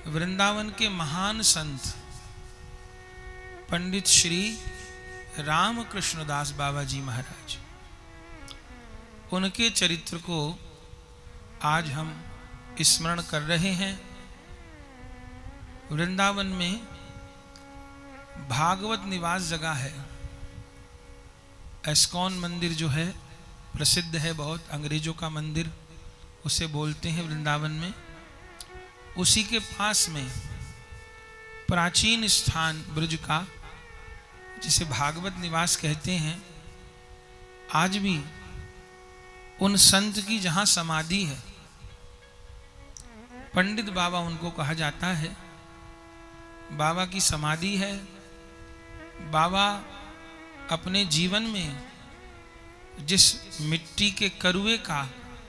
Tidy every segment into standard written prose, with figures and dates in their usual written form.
वृंदावन के महान संत पंडित श्री रामकृष्णदास बाबा जी महाराज, उनके चरित्र को आज हम स्मरण कर रहे हैं। वृंदावन में भागवत निवास जगह है। एस्कॉन मंदिर जो है प्रसिद्ध है बहुत, अंग्रेजों का मंदिर उसे बोलते हैं वृंदावन में। उसी के पास में प्राचीन स्थान ब्रज का, जिसे भागवत निवास कहते हैं, आज भी उन संत की जहां समाधि है, पंडित बाबा उनको कहा जाता है, बाबा की समाधि है। बाबा अपने जीवन में जिस मिट्टी के करुए का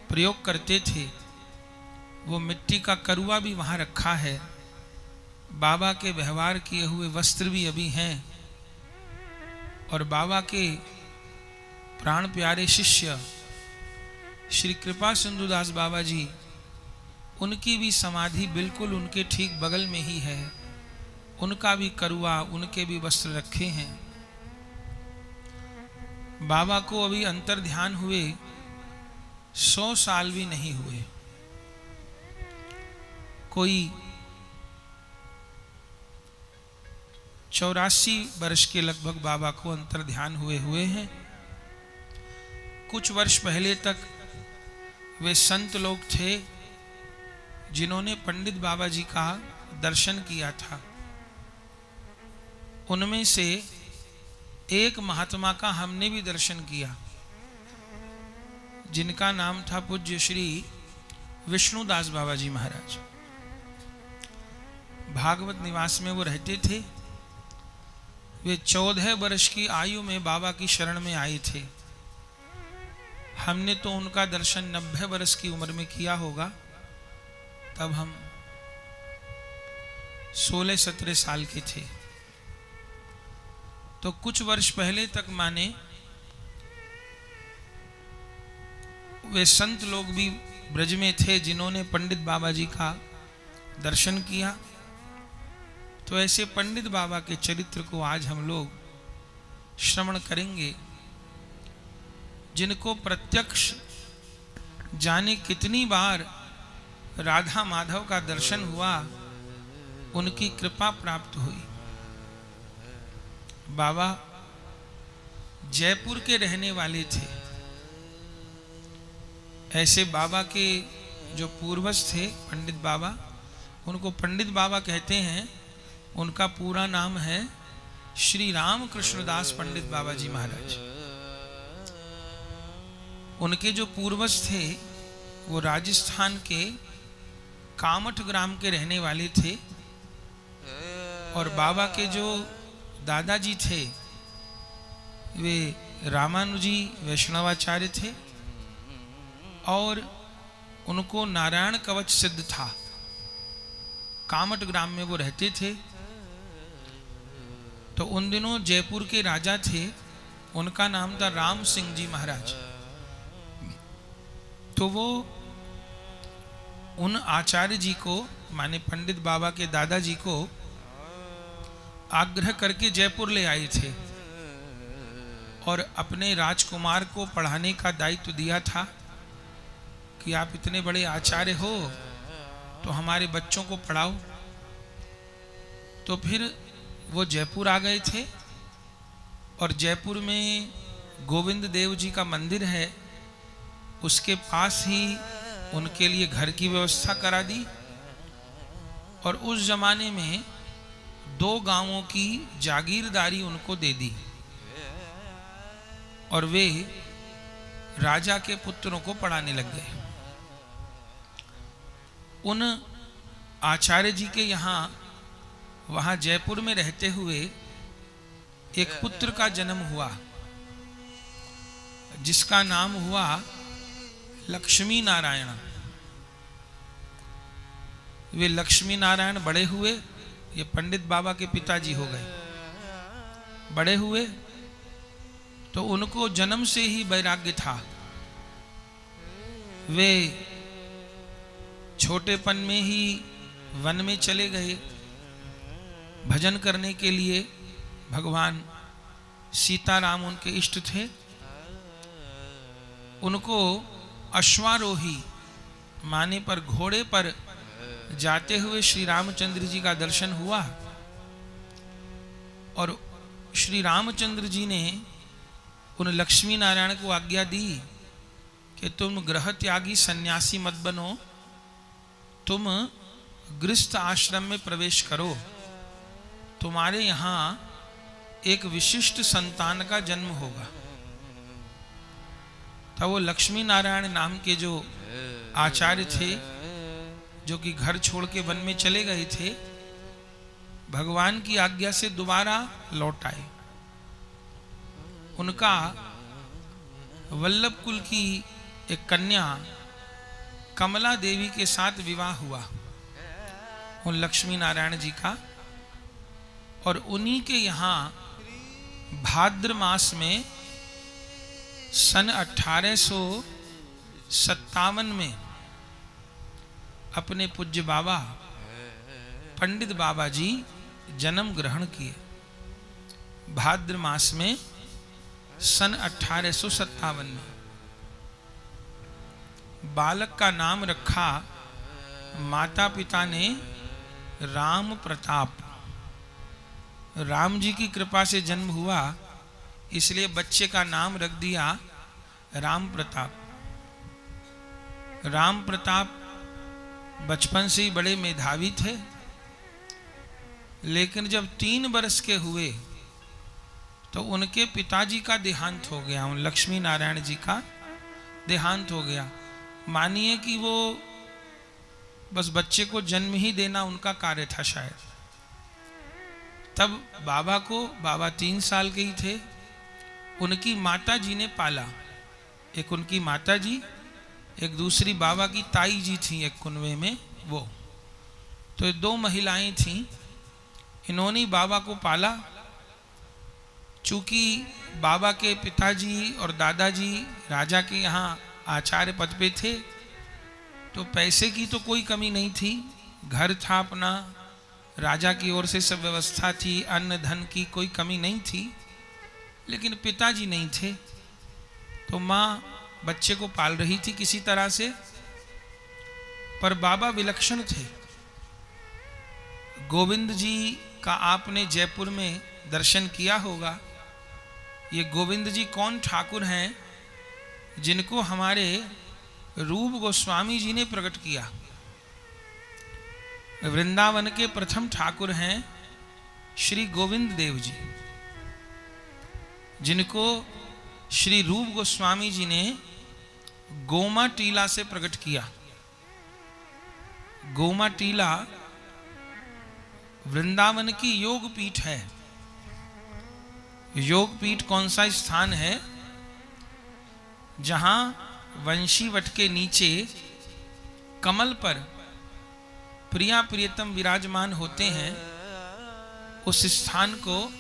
प्रयोग करते थे, वो मिट्टी का करुआ भी वहां रखा है। बाबा के व्यवहार किए हुए वस्त्र भी अभी हैं। और बाबा के प्राण प्यारे शिष्य श्री कृपा सिंधुदास बाबा जी, उनकी भी समाधि बिल्कुल उनके ठीक बगल में ही है। उनका भी करुआ, उनके भी वस्त्र रखे हैं। बाबा को अभी अंतर ध्यान हुए 100 साल भी नहीं हुए। कोई 84 वर्ष के लगभग बाबा को अंतर ध्यान हुए हैं। कुछ वर्ष पहले तक वे संत लोग थे जिन्होंने पंडित बाबा जी का दर्शन किया था। उनमें से एक महात्मा का हमने भी दर्शन किया, जिनका नाम था पूज्य श्री विष्णुदास बाबा जी महाराज। भागवत निवास में वो रहते थे। वे 14 वर्ष की आयु में बाबा की शरण में आए थे। हमने तो उनका दर्शन 90 वर्ष की उम्र में किया होगा। तब हम 16-17 साल के थे। तो कुछ वर्ष पहले तक माने वे संत लोग भी ब्रज में थे जिन्होंने पंडित बाबा जी का दर्शन किया। तो ऐसे पंडित बाबा के चरित्र को आज हम लोग श्रवण करेंगे, जिनको प्रत्यक्ष जाने कितनी बार राधा माधव का दर्शन हुआ, उनकी कृपा प्राप्त हुई। बाबा जयपुर के रहने वाले थे। ऐसे बाबा के जो पूर्वज थे पंडित बाबा, उनको पंडित बाबा कहते हैं। उनका पूरा नाम है श्री रामकृष्णदास पंडित बाबा जी महाराज। उनके जो पूर्वज थे वो राजस्थान के कामठ ग्राम के रहने वाले थे। और बाबा के जो दादाजी थे वे रामानुजी वैष्णवाचार्य थे, और उनको नारायण कवच सिद्ध था। कामठ ग्राम में वो रहते थे। तो उन दिनों जयपुर के राजा थे, उनका नाम था राम सिंह जी महाराज। तो वो उन आचार्य जी को, माने पंडित बाबा के दादाजी को, आग्रह करके जयपुर ले आए थे और अपने राजकुमार को पढ़ाने का दायित्व दिया था कि आप इतने बड़े आचार्य हो तो हमारे बच्चों को पढ़ाओ। तो फिर वो जयपुर आ गए थे। और जयपुर में गोविंद देव जी का मंदिर है, उसके पास ही उनके लिए घर की व्यवस्था करा दी। और उस जमाने में 2 गांवों की जागीरदारी उनको दे दी, और वे राजा के पुत्रों को पढ़ाने लग गए। उन आचार्य जी के यहाँ, वहां जयपुर में रहते हुए एक पुत्र का जन्म हुआ, जिसका नाम हुआ लक्ष्मी नारायण। वे लक्ष्मी नारायण बड़े हुए, ये पंडित बाबा के पिताजी हो गए। बड़े हुए तो उनको जन्म से ही वैराग्य था। वे छोटेपन में ही वन में चले गए भजन करने के लिए। भगवान सीताराम उनके इष्ट थे। उनको अश्वारोही माने पर घोड़े पर जाते हुए श्री रामचंद्र जी का दर्शन हुआ और श्री रामचंद्र जी ने उन लक्ष्मी नारायण को आज्ञा दी कि तुम गृह त्यागी सन्यासी मत बनो, तुम गृहस्थ आश्रम में प्रवेश करो, तुम्हारे यहाँ एक विशिष्ट संतान का जन्म होगा। तब वो लक्ष्मी नारायण नाम के जो आचार्य थे, जो कि घर छोड़ के वन में चले गए थे, भगवान की आज्ञा से दोबारा लौट आए। उनका वल्लभ कुल की एक कन्या कमला देवी के साथ विवाह हुआ उन लक्ष्मी नारायण जी का। और उन्हीं के यहाँ भाद्र मास में सन 1857 में अपने पूज्य बाबा पंडित बाबा जी जन्म ग्रहण किए। भाद्र मास में सन 1857 में बालक का नाम रखा माता पिता ने राम प्रताप। राम जी की कृपा से जन्म हुआ, इसलिए बच्चे का नाम रख दिया राम प्रताप। राम प्रताप बचपन से ही बड़े मेधावी थे, लेकिन जब 3 वर्ष के हुए तो उनके पिताजी का देहांत हो गया, उन लक्ष्मी नारायण जी का देहांत हो गया। मानिए कि वो बस बच्चे को जन्म ही देना उनका कार्य था शायद। तब बाबा 3 साल के ही थे। उनकी माता जी ने पाला, एक उनकी माता जी, एक दूसरी बाबा की ताई जी थी एक कुनवे में वो, तो 2 महिलाएं थीं। इन्होंने बाबा को पाला। चूंकि बाबा के पिताजी और दादाजी राजा के यहाँ आचार्य पद पे थे, तो पैसे की तो कोई कमी नहीं थी, घर था अपना, राजा की ओर से सब व्यवस्था थी, अन्न धन की कोई कमी नहीं थी। लेकिन पिताजी नहीं थे, तो माँ बच्चे को पाल रही थी किसी तरह से। पर बाबा विलक्षण थे। गोविंद जी का आपने जयपुर में दर्शन किया होगा। ये गोविंद जी कौन ठाकुर हैं जिनको हमारे रूप गोस्वामी जी ने प्रकट किया। वृंदावन के प्रथम ठाकुर हैं श्री गोविंद देव जी, जिनको श्री रूप गोस्वामी जी ने गोमा टीला से प्रकट किया। गोमा टीला वृंदावन की योग पीठ है। योग पीठ कौन सा स्थान है? जहां वंशी वट के नीचे कमल पर प्रिया प्रियतम विराजमान होते हैं, उस स्थान को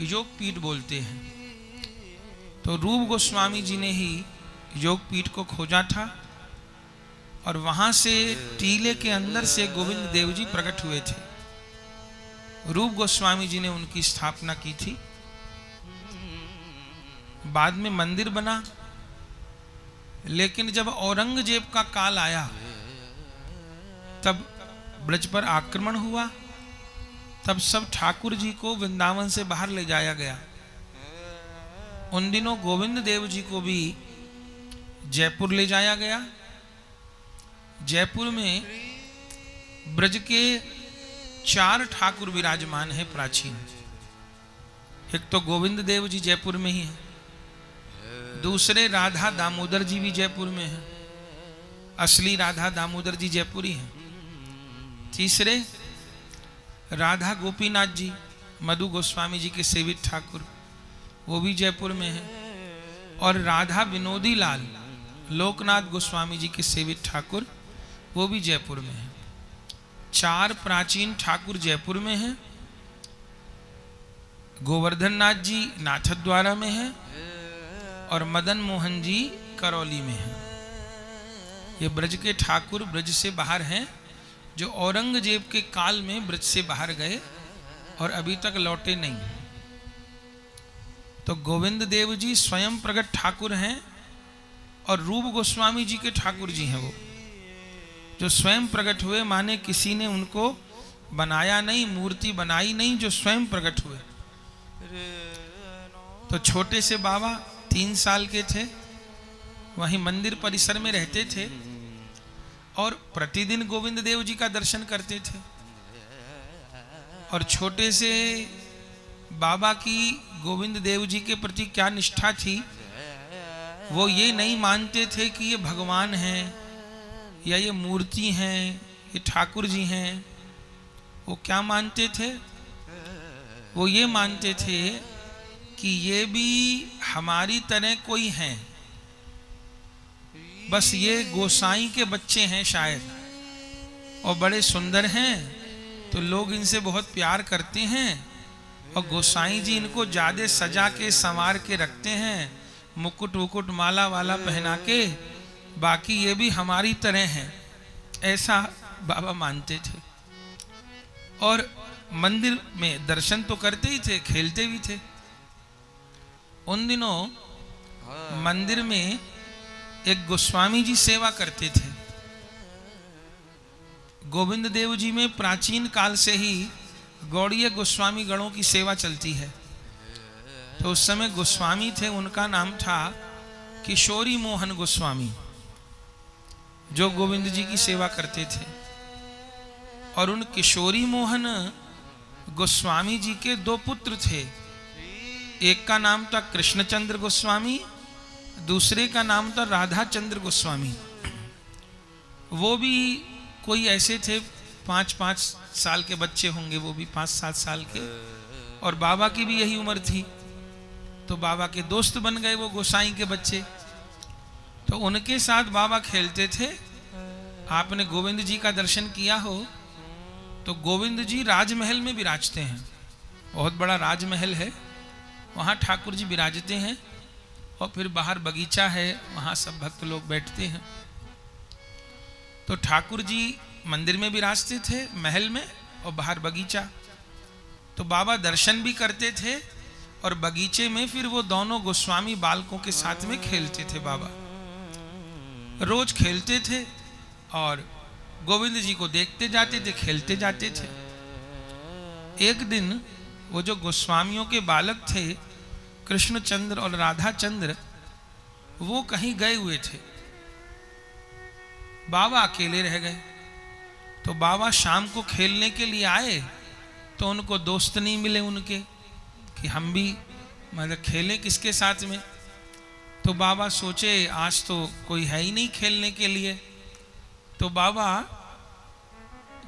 योग पीठ बोलते हैं। तो रूप गोस्वामी जी ने ही योग पीठ को खोजा था और वहां से टीले के अंदर से गोविंद देव जी प्रकट हुए थे। रूप गोस्वामी जी ने उनकी स्थापना की थी। बाद में मंदिर बना, लेकिन जब औरंगजेब का काल आया तब ब्रज पर आक्रमण हुआ। तब सब ठाकुर जी को वृंदावन से बाहर ले जाया गया। उन दिनों गोविंद देव जी को भी जयपुर ले जाया गया। जयपुर में ब्रज के 4 ठाकुर विराजमान है प्राचीन। एक तो गोविंद देव जी जयपुर में ही है, दूसरे राधा दामोदर जी भी जयपुर में है, असली राधा दामोदर जी जयपुरी हैं। तीसरे राधा गोपीनाथ जी मधु गोस्वामी जी के सेवित ठाकुर, वो भी जयपुर में है। और राधा विनोदी लाल लोकनाथ गोस्वामी जी के सेवित ठाकुर, वो भी जयपुर में है। 4 प्राचीन ठाकुर जयपुर में हैं। गोवर्धन नाथ जी नाथद्वारा में है और मदन मोहन जी करौली में हैं। ये ब्रज के ठाकुर ब्रज से बाहर हैं जो औरंगजेब के काल में ब्रज से बाहर गए और अभी तक लौटे नहीं। तो गोविंद देव जी स्वयं प्रगट ठाकुर हैं और रूप गोस्वामी जी के ठाकुर जी हैं। वो जो स्वयं प्रकट हुए, माने किसी ने उनको बनाया नहीं, मूर्ति बनाई नहीं, जो स्वयं प्रकट हुए। तो छोटे से बाबा 3 साल के थे, वहीं मंदिर परिसर में रहते थे और प्रतिदिन गोविंद देव जी का दर्शन करते थे। और छोटे से बाबा की गोविंद देव जी के प्रति क्या निष्ठा थी, वो ये नहीं मानते थे कि ये भगवान हैं या ये मूर्ति हैं, ये ठाकुर जी हैं। वो क्या मानते थे? वो ये मानते थे कि ये भी हमारी तरह कोई हैं, बस ये गोसाई के बच्चे हैं शायद, और बड़े सुंदर हैं तो लोग इनसे बहुत प्यार करते हैं, और गोसाई जी इनको ज्यादा सजा के संवार के रखते हैं, मुकुट वुकुट माला वाला पहना के, बाकी ये भी हमारी तरह हैं, ऐसा बाबा मानते थे। और मंदिर में दर्शन तो करते ही थे, खेलते भी थे। उन दिनों मंदिर में एक गोस्वामी जी सेवा करते थे। गोविंद देव जी में प्राचीन काल से ही गौड़ीय गोस्वामी गणों की सेवा चलती है। तो उस समय गोस्वामी थे, उनका नाम था किशोरी मोहन गोस्वामी, जो गोविंद जी की सेवा करते थे। और उन किशोरी मोहन गोस्वामी जी के 2 पुत्र थे। एक का नाम था कृष्णचंद्र गोस्वामी, दूसरे का नाम था राधा चंद्र गोस्वामी। वो भी कोई ऐसे थे 5-5 साल के बच्चे होंगे, वो भी 5-7 साल के, और बाबा की भी यही उम्र थी। तो बाबा के दोस्त बन गए वो गोसाई के बच्चे। तो उनके साथ बाबा खेलते थे। आपने गोविंद जी का दर्शन किया हो तो गोविंद जी राजमहल में विराजते हैं। बहुत बड़ा राजमहल है, वहाँ ठाकुर जी विराजते हैं, और फिर बाहर बगीचा है, वहाँ सब भक्त लोग बैठते हैं। तो ठाकुर जी मंदिर में विराजते थे महल में, और बाहर बगीचा। तो बाबा दर्शन भी करते थे और बगीचे में फिर वो दोनों गोस्वामी बालकों के साथ में खेलते थे। बाबा रोज खेलते थे और गोविंद जी को देखते जाते थे, खेलते जाते थे। एक दिन वो जो गोस्वामियों के बालक थे कृष्णचंद्र और राधा चंद्र, वो कहीं गए हुए थे। बाबा अकेले रह गए। तो बाबा शाम को खेलने के लिए आए तो उनको दोस्त नहीं मिले उनके, कि हम भी मतलब खेलें किसके साथ में। तो बाबा सोचे आज तो कोई है ही नहीं खेलने के लिए। तो बाबा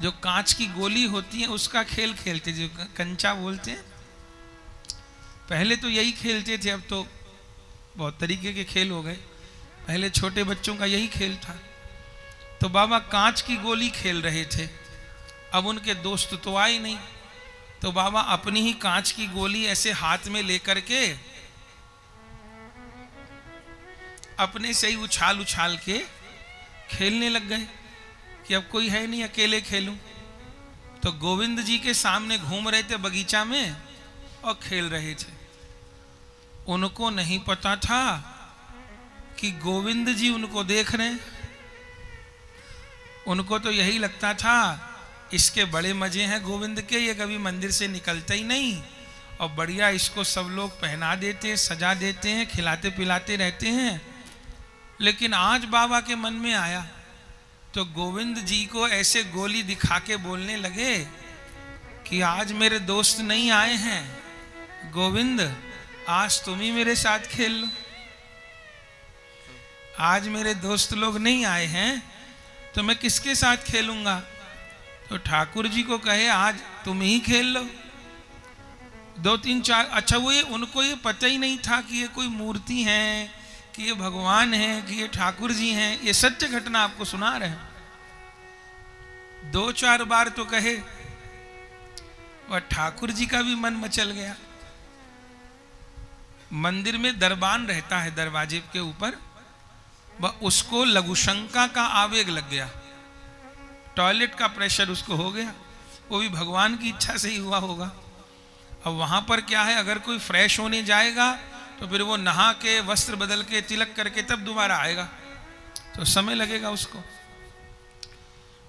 जो कांच की गोली होती है उसका खेल खेलते, जो कंचा बोलते हैं। पहले तो यही खेलते थे, अब तो बहुत तरीके के खेल हो गए। पहले छोटे बच्चों का यही खेल था। तो बाबा कांच की गोली खेल रहे थे। अब उनके दोस्त तो आए नहीं, तो बाबा अपनी ही कांच की गोली ऐसे हाथ में लेकर के अपने से ही उछाल उछाल के खेलने लग गए कि अब कोई है नहीं, अकेले खेलूं। तो गोविंद जी के सामने घूम रहे थे बगीचा में और खेल रहे थे। उनको नहीं पता था कि गोविंद जी उनको देख रहे हैं। उनको तो यही लगता था इसके बड़े मजे हैं गोविंद के, ये कभी मंदिर से निकलता ही नहीं, और बढ़िया इसको सब लोग पहना देते हैं, सजा देते हैं, खिलाते पिलाते रहते हैं। लेकिन आज बाबा के मन में आया तो गोविंद जी को ऐसे गोली दिखा के बोलने लगे कि आज मेरे दोस्त नहीं आए हैं, गोविंद आज तुम ही मेरे साथ खेल लो। आज मेरे दोस्त लोग नहीं आए हैं तो मैं किसके साथ खेलूंगा। तो ठाकुर जी को कहे आज तुम ही खेल लो। 2-3-4 अच्छा, वो ये उनको ये पता ही नहीं था कि ये कोई मूर्ति है, कि ये भगवान है, कि ये ठाकुर जी हैं। ये सत्य घटना आपको सुना रहे हैं। 2-4 बार तो कहे, और ठाकुर जी का भी मन मचल गया। मंदिर में दरबान रहता है दरवाजे के ऊपर, वह उसको लघुशंका का आवेग लग गया टॉयलेट का प्रेशर उसको हो गया, वो भी भगवान की इच्छा से ही हुआ होगा। अब वहां पर क्या है, अगर कोई फ्रेश होने जाएगा तो फिर वो नहा के वस्त्र बदल के तिलक करके तब दोबारा आएगा, तो समय लगेगा उसको।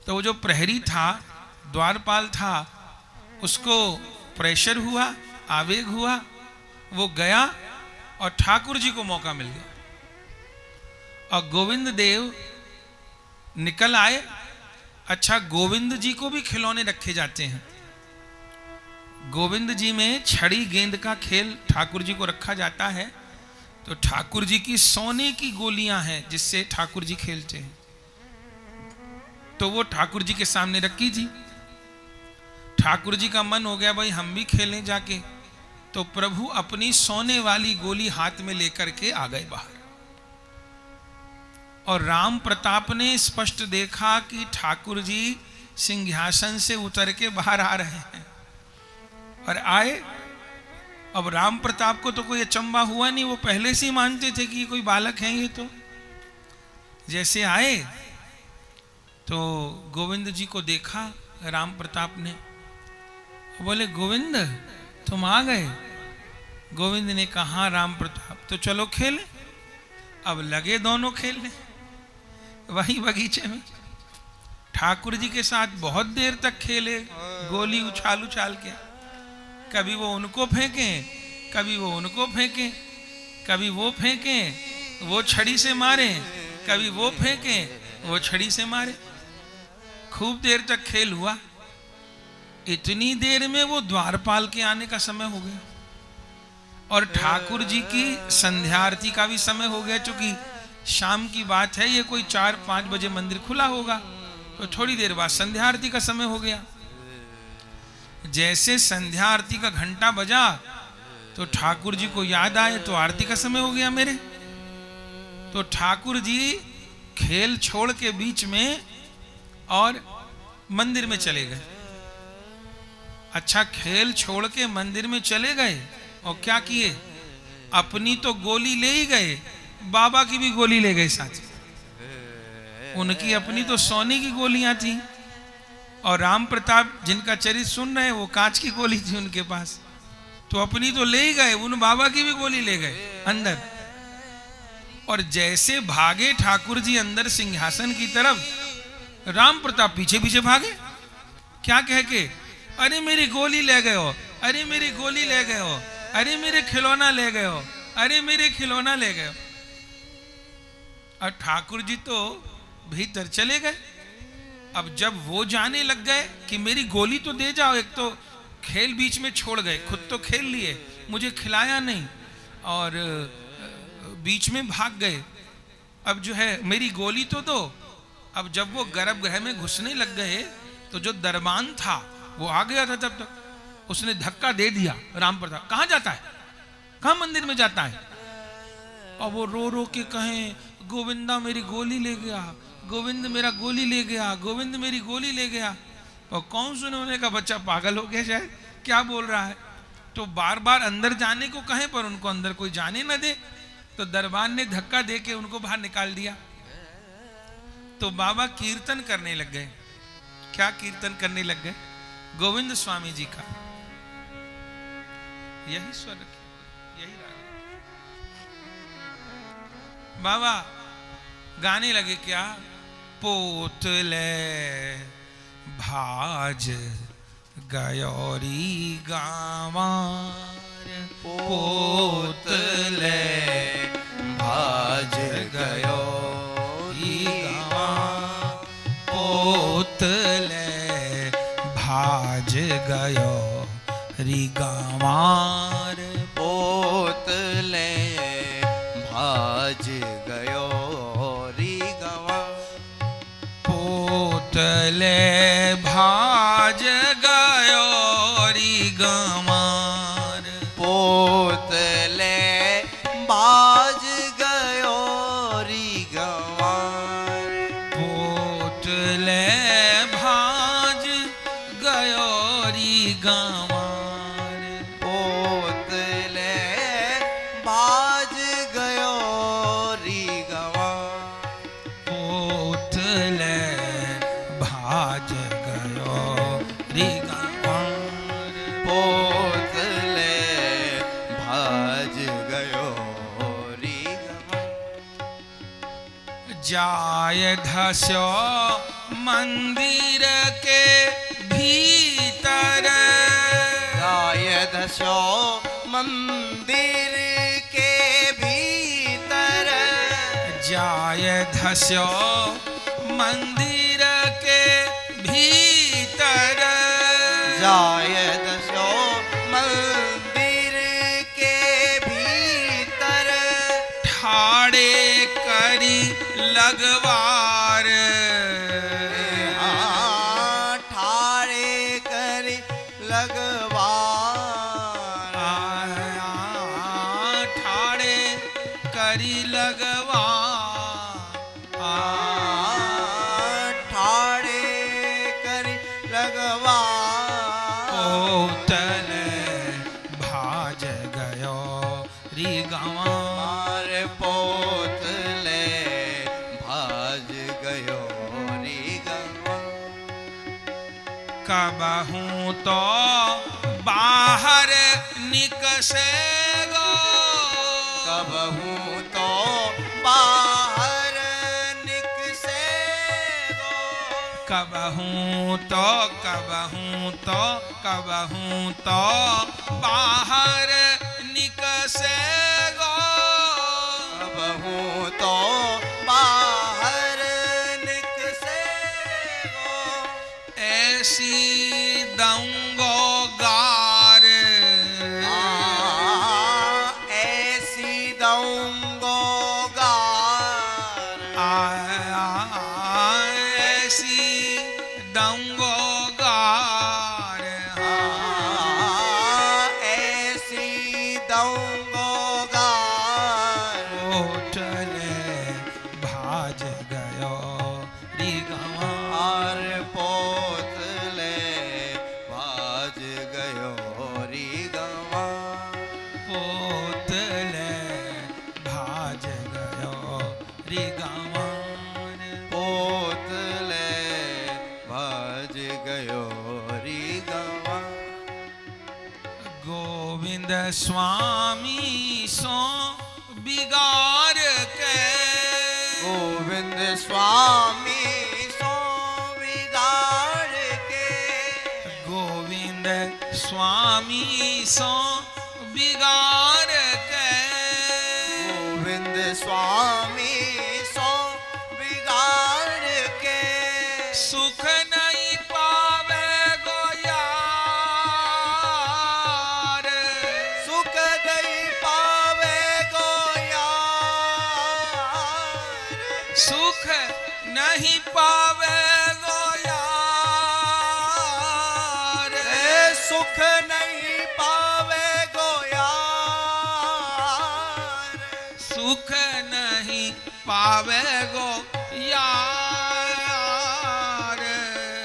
तो वो जो प्रहरी था, द्वारपाल था, उसको प्रेशर हुआ, आवेग हुआ, वो गया और ठाकुर जी को मौका मिल गया और गोविंद देव निकल आए। अच्छा, गोविंद जी को भी खिलौने रखे जाते हैं। गोविंद जी में छड़ी गेंद का खेल ठाकुर जी को रखा जाता है। तो ठाकुर जी की सोने की गोलियां हैं जिससे ठाकुर जी खेलते हैं, तो वो ठाकुर जी के सामने रखी थी। ठाकुर जी का मन हो गया भाई हम भी खेलें जाके, तो प्रभु अपनी सोने वाली गोली हाथ में लेकर के आ गए बाहर। और राम प्रताप ने स्पष्ट देखा कि ठाकुर जी सिंहासन से उतर के बाहर आ रहे हैं। और आए, अब राम प्रताप को तो कोई अचंबा हुआ नहीं, वो पहले से ही मानते थे कि ये कोई बालक हैं। ये तो जैसे आए तो गोविंद जी को देखा राम प्रताप ने, बोले गोविंद तुम आ गए। गोविंद ने कहा राम प्रताप तो चलो खेलें। अब लगे दोनों खेलने वही बगीचे में। ठाकुर जी के साथ बहुत देर तक खेले, गोली उछाल उछाल के, कभी वो उनको फेंकें, कभी वो उनको फेंकें, कभी वो फेंकें वो छड़ी से मारे, कभी वो फेंकें वो छड़ी से मारे। खूब देर तक खेल हुआ। इतनी देर में वो द्वारपाल के आने का समय हो गया और ठाकुर जी की संध्या आरती का भी समय हो गया। चूंकि शाम की बात है, ये कोई 4-5 बजे मंदिर खुला होगा, तो थोड़ी देर बाद संध्या आरती का समय हो गया। जैसे संध्या आरती का घंटा बजा तो ठाकुर जी को याद आए तो आरती का समय हो गया मेरे। तो ठाकुर जी खेल छोड़ के बीच में और मंदिर में चले गए। अच्छा, खेल छोड़ के मंदिर में चले गए और क्या किए, अपनी तो गोली ले ही गए, बाबा की भी गोली ले गए साथ। उनकी अपनी तो सोने की गोलियां थी और राम प्रताप जिनका चरित्र सुन रहे हैं वो कांच की गोली थी उनके पास, तो अपनी तो ले ही गए, उन बाबा की भी गोली ले गए अंदर। और जैसे भागे ठाकुर जी अंदर सिंहासन की तरफ, राम प्रताप पीछे पीछे भागे। क्या कह के, अरे मेरी गोली ले गए हो, अरे मेरी गोली ले गए हो, अरे मेरे खिलौना ले गए हो, अरे मेरे खिलौना ले गए हो। और ठाकुर जी तो भीतर चले गए। अब जब वो जाने लग गए कि मेरी गोली तो दे जाओ, एक तो खेल बीच में छोड़ गए, खुद तो खेल लिए, मुझे खिलाया नहीं और बीच में भाग गए, अब जो है मेरी गोली तो दो। अब जब वो गर्भगृह में घुसने लग गए तो जो दरबान था वो आ गया था, तब तक उसने धक्का दे दिया। राम प्रताप कहाँ जाता है, कहाँ मंदिर में जाता है? और वो रो रो के कहें, गोविंदा मेरी गोली ले गया, गोविंद मेरा गोली ले गया, गोविंद मेरी गोली ले गया। और कौन सुने, उन्होंने कहा बच्चा पागल हो गया शायद, क्या बोल रहा है। तो बार बार अंदर जाने को कहें पर उनको अंदर कोई जाने न दे, तो दरबान ने धक्का दे के उनको बाहर निकाल दिया। तो बाबा कीर्तन करने लग गए। क्या कीर्तन करने लग गए? गोविंद स्वामी जी का यही स्वर, यही राग। बाबा गाने लगे क्या, पोतले भाज गयोरी गावार, पोतले भाज गयोरी गावार, पोतले भाज गयोरी गावार, पोतले भाज गयोरी गवार, पोतले भाज गयोरी गवार, पोतले भाज गयोरी गवार, पोतले भाज गयोरी गवार, पोतले भाज गयोरी गवार, पोतले भाज जाय धस्यो मंदिर के भीतर, जाय धस्यो मंदिर के भीतर, जाय धस्यो मंदिर के भीतर, जाय धस्यो मंदिर के भीतर, ठाड़े करी लगवार, ठाड़े करी लगवार, ठाड़े करी लगवार, ठाड़े करी लगवार, पोतल भाज गयो री गंवार, पोतले भाज गयो री गंवार, कबहू तो बाहर निकसे गो, कबहू तो बाहर निकसे गो, कबहू तो कबहू तो कबहू तो बाहर निकसे गो, कबहू तो बाहर निकसे गो, ऐसी दऊंगो गार, ऐसी दऊंगो गार, ऐसी दऊंगो गार, ऐसी दऊंगो गार, पोतले भाज गयो री गंवार, पोतले भाज गयो री गंवार, पोतले भाज गयो री गंवार, पोतले भाज गयो री गंवार, गोविंद स्वामी सो बिगाड़ के, गोविंद स्वामी सो बिगाड़ के, गोविंद स्वामी सो बिगाड़ के, गोविंद स्वामी सो बिगाड़ के, सुख नहीं पावे गो यार, सुख नहीं पावे गो यार, सुख नहीं पावे गो यार, सुख नहीं पावे गो यार, सुख नहीं पावे गो यार,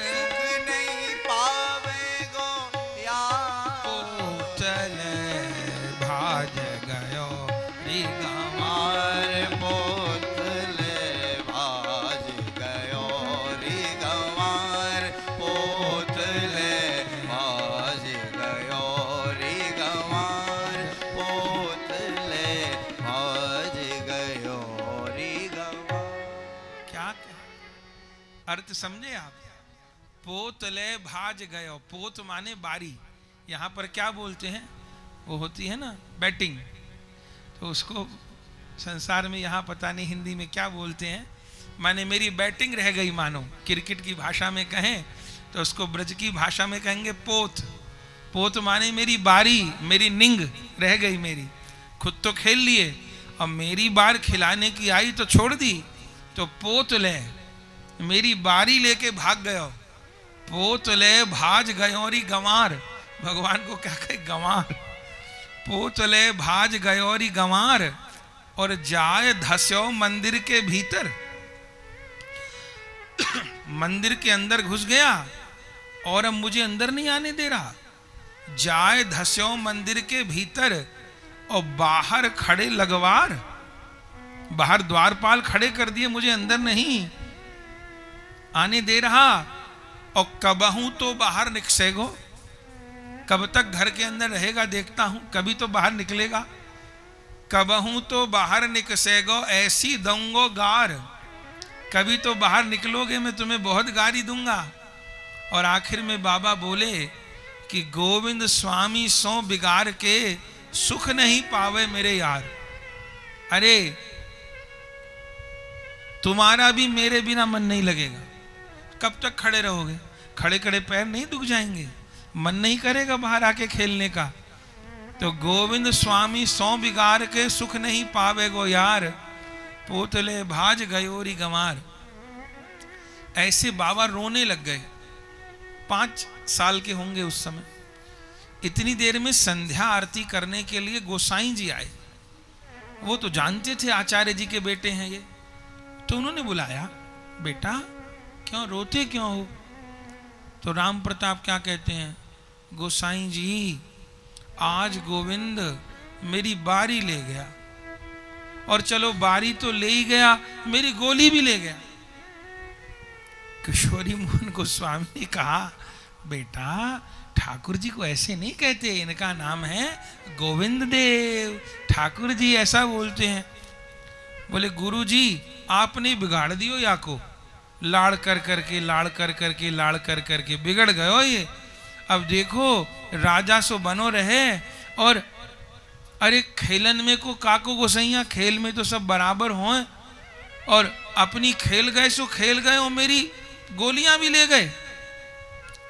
सुख नहीं पावे गो यार, पोतले भाज गयो री गंवार, पोतले भाज गयो री गंवार, पोतले भाज गयो री गंवार, पोतले भाज गयो री गंवार। क्या अर्थ समझे आप? पोतले भाज गयो, पोत माने बारी, यहाँ पर क्या बोलते हैं, वो होती है ना बैटिंग, तो उसको संसार में यहाँ पता नहीं हिंदी में क्या बोलते हैं, माने मेरी बैटिंग रह गई, मानो क्रिकेट की भाषा में कहें तो उसको ब्रज की भाषा में कहेंगे पोत, पोत माने मेरी बारी, मेरी निंग रह गई मेरी, खुद तो खेल लिए और मेरी बार खिलाने की आई तो छोड़ दी, तो पोत ले मेरी बारी लेके भाग गयो, पोत ले भाज गयोरी गंवार, भगवान को क्या कहे गंवार, पोत ले भाज गयोरी गंवार, और जाय धस्यो मंदिर के भीतर, मंदिर के अंदर घुस गया और अब मुझे अंदर नहीं आने दे रहा, जाय धस्यो मंदिर के भीतर, और बाहर खड़े लगवार, बाहर द्वारपाल खड़े कर दिए, मुझे अंदर नहीं आने दे रहा, और कबहू तो बाहर निकसेगो, कब तक घर के अंदर रहेगा देखता हूं, कभी तो बाहर निकलेगा, कबहू तो बाहर निकसेगो ऐसी दंगो गार, कभी तो बाहर निकलोगे मैं तुम्हें बहुत गाली दूंगा। और आखिर में बाबा बोले कि गोविंद स्वामी सो बिगाड़ के सुख नहीं पावे मेरे यार। अरे तुम्हारा भी मेरे बिना मन नहीं लगेगा। कब तक खड़े रहोगे? खड़े खड़े पैर नहीं दुख जाएंगे? मन नहीं करेगा बाहर आके खेलने का? तो गोविंद स्वामी सौ बिगाड़ के सुख नहीं पावे गो यार, पोतले भाज गयोरी गंवार। ऐसे बाबा रोने लग गए। 5 साल के होंगे उस समय। इतनी देर में संध्या आरती करने के लिए गोसाई जी आए। वो तो जानते थे आचार्य जी के बेटे हैं ये, तो उन्होंने बुलाया, बेटा क्यों रोते क्यों हो? तो राम प्रताप क्या कहते हैं, गोसाई जी आज गोविंद मेरी बारी ले गया, और चलो बारी तो ले ही गया, मेरी गोली भी ले गया। किशोरी मोहन गोस्वामी ने कहा, बेटा ठाकुर जी को ऐसे नहीं कहते, इनका नाम है गोविंद देव, ठाकुर जी ऐसा बोलते हैं। बोले गुरु जी आपने बिगाड़ दियो या को, लाड़ कर करके लाड़ कर करके लाड़ कर करके बिगड़ गयो ये। अब देखो राजा सो बनो रहे, और अरे खेलन में को काको गोसैया, खेल में तो सब बराबर हों, और अपनी खेल गए सो खेल गए, और मेरी गोलियां भी ले गए।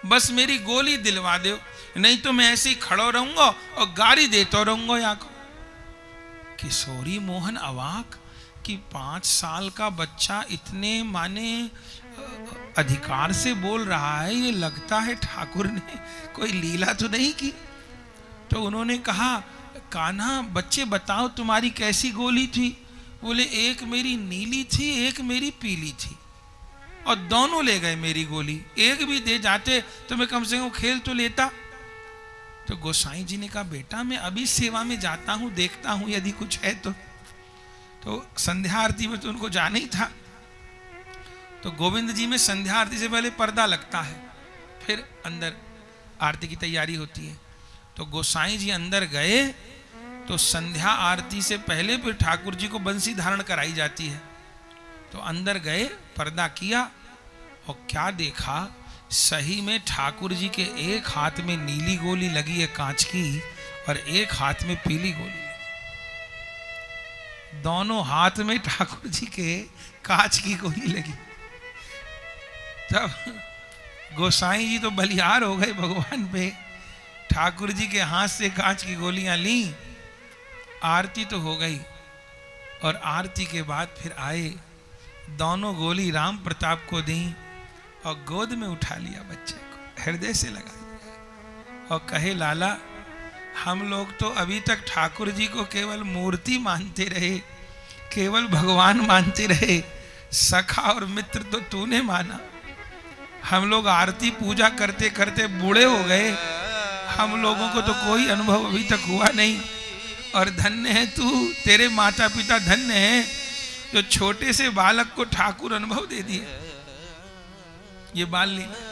बस मेरी गोली दिलवा दो, नहीं तो मैं ऐसे ही खड़ो रहूंगा और गाड़ी देता रहूंगा या को। किशोरी मोहन अवाक कि 5 साल का बच्चा इतने माने अधिकार से बोल रहा है, ये लगता है ठाकुर ने कोई लीला तो नहीं की। तो उन्होंने कहा, कान्हा बच्चे बताओ तुम्हारी कैसी गोली थी? बोले एक मेरी नीली थी, एक मेरी पीली थी, और दोनों ले गए मेरी गोली। एक भी दे जाते तो मैं कम से कम खेल तो लेता। तो गोसाई जी ने कहा, बेटा मैं अभी सेवा में जाता हूं, देखता हूं यदि कुछ है तो संध्या आरती में तो उनको जाना ही था। तो गोविंद जी में संध्या आरती से पहले पर्दा लगता है, फिर अंदर आरती की तैयारी होती है। तो गोसाई जी अंदर गए तो संध्या आरती से पहले फिर ठाकुर जी को बंसी धारण कराई जाती है। तो अंदर गए, पर्दा किया, और क्या देखा, सही में ठाकुर जी के एक हाथ में नीली गोली लगी है कांच की, और एक हाथ में पीली गोली। दोनों हाथ में ठाकुर जी के कांच की गोली लगी। तब गोसाई जी तो बलिहार हो गए भगवान पे। ठाकुर जी के हाथ से कांच की गोलियां ली, आरती तो हो गई, और आरती के बाद फिर आए, दोनों गोली राम प्रताप को दी, और गोद में उठा लिया बच्चे को, हृदय से लगा दिया, और कहे, लाला हम लोग तो अभी तक ठाकुर जी को केवल मूर्ति मानते रहे, केवल भगवान मानते रहे, सखा और मित्र तो तूने माना। हम लोग आरती पूजा करते करते बूढ़े हो गए, हम लोगों को तो कोई अनुभव अभी तक हुआ नहीं, और धन्य है तू, तेरे माता पिता धन्य है जो छोटे से बालक को ठाकुर अनुभव दे दिए। ये बाल लीला